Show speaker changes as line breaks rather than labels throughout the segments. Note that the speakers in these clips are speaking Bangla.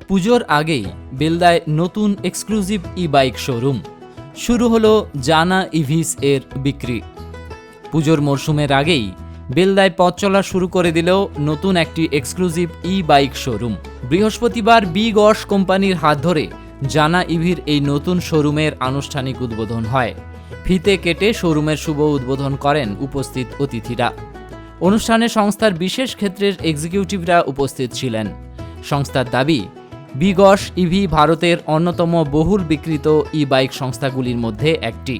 পুজোর আগেই বেলদায় নতুন এক্সক্লুসিভ ই বাইক শোরুম শুরু হলো জানা ইভিস এর বিক্রি। পুজোর মরশুমের আগেই বেলদায় পথ চলা শুরু করে দিল নতুন একটি এক্সক্লুসিভ ই বাইক শোরুম। বৃহস্পতিবার বিগস কোম্পানির হাত ধরে জানা ইভির এই নতুন শোরুমের আনুষ্ঠানিক উদ্বোধন হয়। ফিতে কেটে শোরুমের শুভ উদ্বোধন করেন উপস্থিত অতিথিরা। অনুষ্ঠানে সংস্থার বিশেষ ক্ষেত্রের এক্সিকিউটিভরা উপস্থিত ছিলেন। সংস্থার দাবি, বিগস ইভি ভারতের অন্যতম বহুল বিক্রিত ই বাইক সংস্থাগুলির মধ্যে একটি।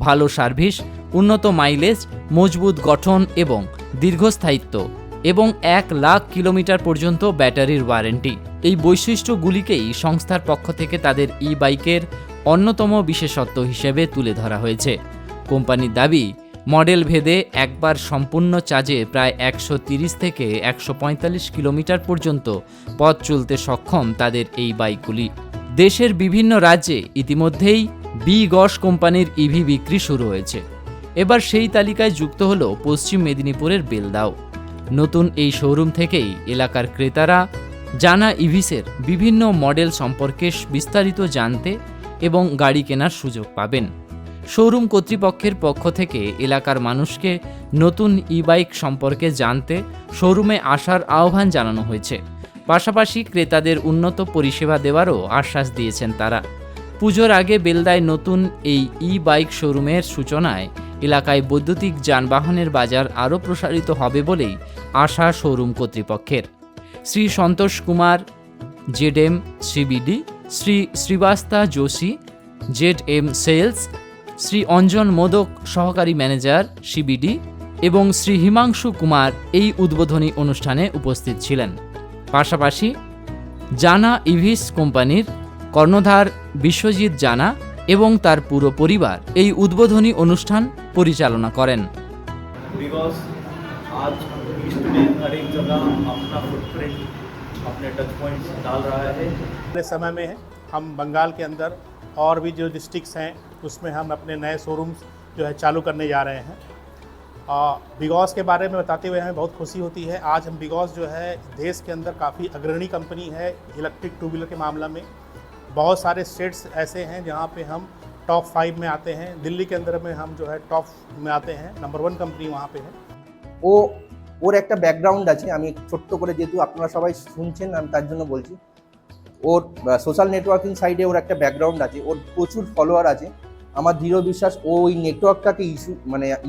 ভালো সার্ভিস, উন্নত মাইলেজ, মজবুত গঠন এবং দীর্ঘস্থায়িত্ব এবং 1,00,000 কিলোমিটার পর্যন্ত ব্যাটারির ওয়ারেন্টি, এই বৈশিষ্ট্যগুলিকেই সংস্থার পক্ষ থেকে তাদের ই বাইকের অন্যতম বিশেষত্ব হিসেবে তুলে ধরা হয়েছে। কোম্পানির দাবি, মডেল ভেদে একবার সম্পূর্ণ চার্জে প্রায় 130 থেকে 145 কিলোমিটার পর্যন্ত পথ চলতে সক্ষম তাদের এই বাইকগুলি। দেশের বিভিন্ন রাজ্যে ইতিমধ্যেই বিগস কোম্পানির ইভি বিক্রি শুরু হয়েছে। এবার সেই তালিকায় যুক্ত হল পশ্চিম মেদিনীপুরের বেলদাও। নতুন এই শোরুম থেকেই এলাকার ক্রেতারা জানা ইভিসের বিভিন্ন মডেল সম্পর্কে বিস্তারিত জানতে এবং গাড়ি কেনার সুযোগ পাবেন। শোরুম কর্তৃপক্ষের পক্ষ থেকে এলাকার মানুষকে নতুন ই বাইক সম্পর্কে জানতে শোরুমে আসার আহ্বান জানানো হয়েছে। পাশাপাশি ক্রেতাদের উন্নত পরিষেবা দেওয়ারও আশ্বাস দিয়েছেন তারা। পুজোর আগে বেলদায় নতুন এই ই বাইক শোরুমের সূচনায় এলাকায় বৈদ্যুতিক যানবাহনের বাজার আরও প্রসারিত হবে বলেই আশা শোরুম কর্তৃপক্ষের। শ্রী সন্তোষ কুমার জেডএম সিবিডি, শ্রী শ্রীবাস্তা যোশী জেডএম সেলস, শ্রী অঞ্জন মোদক সহকারী ম্যানেজার সিবিডি এবং শ্রী হিমাংশু কুমার এই উদ্বোধনী অনুষ্ঠানে উপস্থিত ছিলেন। পাশাপাশি জানা ইভিস কোম্পানির কর্ণধার বিশ্বজিৎ জানা এবং তার পুরো পরিবার এই উদ্বোধনী অনুষ্ঠান পরিচালনা করেন।
बिकॉज आज ईस्ट में हर एक जगह अपना फुटप्रिंट, अपने टच पॉइंट्स डाल रहा है।
अगले समय में हम बंगाल के अंदर और भी जो डिस्ट्रिक्ट्स हैं उसमें हम अपने नए शोरूम्स जो है चालू करने जा रहे हैं। बिगॉस के बारे में बताते हुए हमें बहुत खुशी होती है। आज हम बिगॉस जो है देश के अंदर काफ़ी अग्रणी कंपनी है इलेक्ट्रिक टू व्हीलर के मामला में। बहुत सारे स्टेट्स ऐसे हैं जहाँ पे हम टॉप 5 में आते हैं। दिल्ली के अंदर में हम जो है टॉप में आते हैं, नंबर 1 कंपनी वहाँ पे है।
ওর একটা ব্যাকগ্রাউন্ড আছে, আমি ছোট্ট করে যেহেতু আপনারা সবাই শুনছেন আমি তার জন্য বলছি। ওর সোশ্যাল নেটওয়ার্কিং সাইটে ওর একটা ব্যাকগ্রাউন্ড আছে, ওর প্রচুর ফলোয়ার আছে। আমার দৃঢ় বিশ্বাস ও ওই নেটওয়ার্কটাকে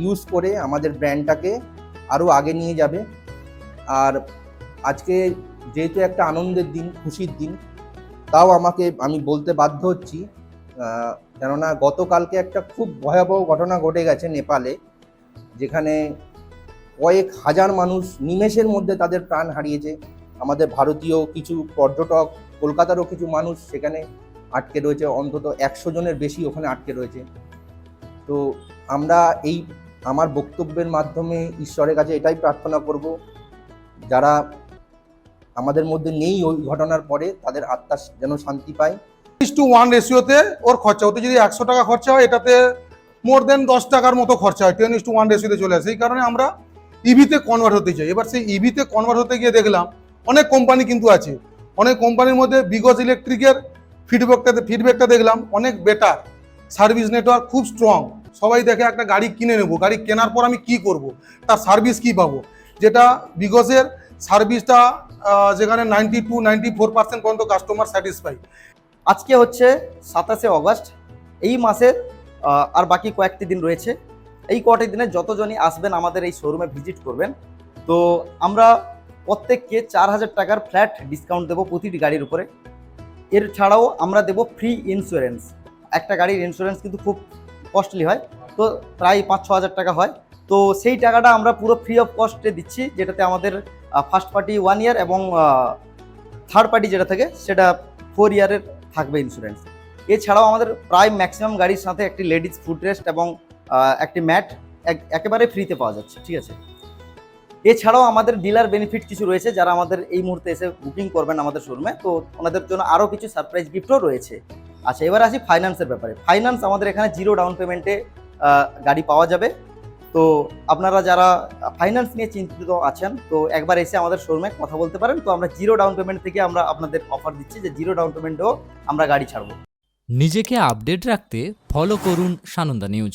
ইউজ করে আমাদের ব্র্যান্ডটাকে আরও আগে নিয়ে যাবে। আর আজকে যেহেতু একটা আনন্দের দিন, খুশির দিন, তাও আমি বলতে বাধ্য হচ্ছি, কেননা গতকালকে একটা খুব ভয়াবহ ঘটনা ঘটে গেছে নেপালে, যেখানে কয়েক হাজার মানুষ নিমেষের মধ্যে তাদের প্রাণ হারিয়েছে। আমাদের ভারতীয় কিছু পর্যটক, কলকাতারও কিছু মানুষ সেখানে আটকে রয়েছে, অন্তত 100 জনের বেশি ওখানে আটকে রয়েছে। তো আমরা আমার বক্তব্যের মাধ্যমে ঈশ্বরের কাছে এটাই প্রার্থনা করব, যারা আমাদের মধ্যে নেই ওই ঘটনার পরে তাদের আত্মা যেন শান্তি পায়।
10:1 রেশিওতে ওর খরচা হতে, যদি 100 টাকা খরচা হয় এটাতে মোর দেন 10 টাকার মতো খরচা হয়, 10:1 রেশিওতে চলে আসে। এই কারণে আমরা ইভিতে কনভার্ট হতে চাই। এবার সেই ইভিতে কনভার্ট হতে গিয়ে দেখলাম অনেক কোম্পানি কিন্তু আছে। অনেক কোম্পানির মধ্যে বিগস ইলেকট্রিকের ফিডব্যাকটা দেখলাম অনেক বেটার, সার্ভিস নেটওয়ার্ক খুব স্ট্রং। সবাই দেখে একটা গাড়ি কিনে নেবো, গাড়ি কেনার পর আমি কি করব, তার সার্ভিস কি পাবো, যেটা বিগসের সার্ভিসটা যেখানে 92-94% পর্যন্ত কাস্টমার স্যাটিসফাই।
আজকে হচ্ছে 27শে অগস্ট। এই মাসের আর বাকি কয়েকটি দিন রয়েছে। এই কয়েকটি দিনে যতজনই আসবেন আমাদের এই শোরুমে ভিজিট করবেন, তো আমরা প্রত্যেককে 4,000 টাকার ফ্ল্যাট ডিসকাউন্ট দেবো প্রতিটি গাড়ির উপরে। এর ছাড়াও আমরা দেবো ফ্রি ইন্স্যুরেন্স। একটা গাড়ির ইন্স্যুরেন্স কিন্তু খুব কস্টলি হয়, তো প্রায় 5-6 হাজার টাকা হয়। তো সেই টাকাটা আমরা পুরো ফ্রি অফ কস্টে দিচ্ছি, যেটাতে আমাদের ফার্স্ট পার্টি 1 ইয়ার এবং থার্ড পার্টি যেটা থাকে সেটা 4 ইয়ারের থাকবে ইন্স্যুরেন্স। এছাড়াও আমাদের প্রায় ম্যাক্সিমাম গাড়ির সাথে একটি লেডিস ফুড রেস্ট এবং একটি ম্যাট একেবারে ফ্রিতে পাওয়া যাচ্ছে, ঠিক আছে। এছাড়াও আমাদের ডিলার বেনিফিট কিছু রয়েছে, যারা আমাদের এই মুহূর্তে এসে বুকিং করবেন আমাদের শোরুমে, তো ওনাদের জন্য আরও কিছু সারপ্রাইজ গিফটও রয়েছে। আচ্ছা, এবার আসি ফাইন্যান্সের ব্যাপারে। ফাইন্যান্স আমাদের এখানে 0 ডাউন পেমেন্টে গাড়ি পাওয়া যাবে। তো আপনারা যারা ফাইন্যান্স নিয়ে চিন্তিত আছেন তো একবার এসে আমাদের শোরুমে কথা বলতে পারেন। তো আমরা 0 ডাউন পেমেন্ট থেকে আমরা আপনাদের অফার দিচ্ছি যে 0 ডাউন পেমেন্টেও আমরা গাড়ি ছাড়বো।
নিজেকে আপডেট রাখতে ফলো করুন সানন্দা নিউজ।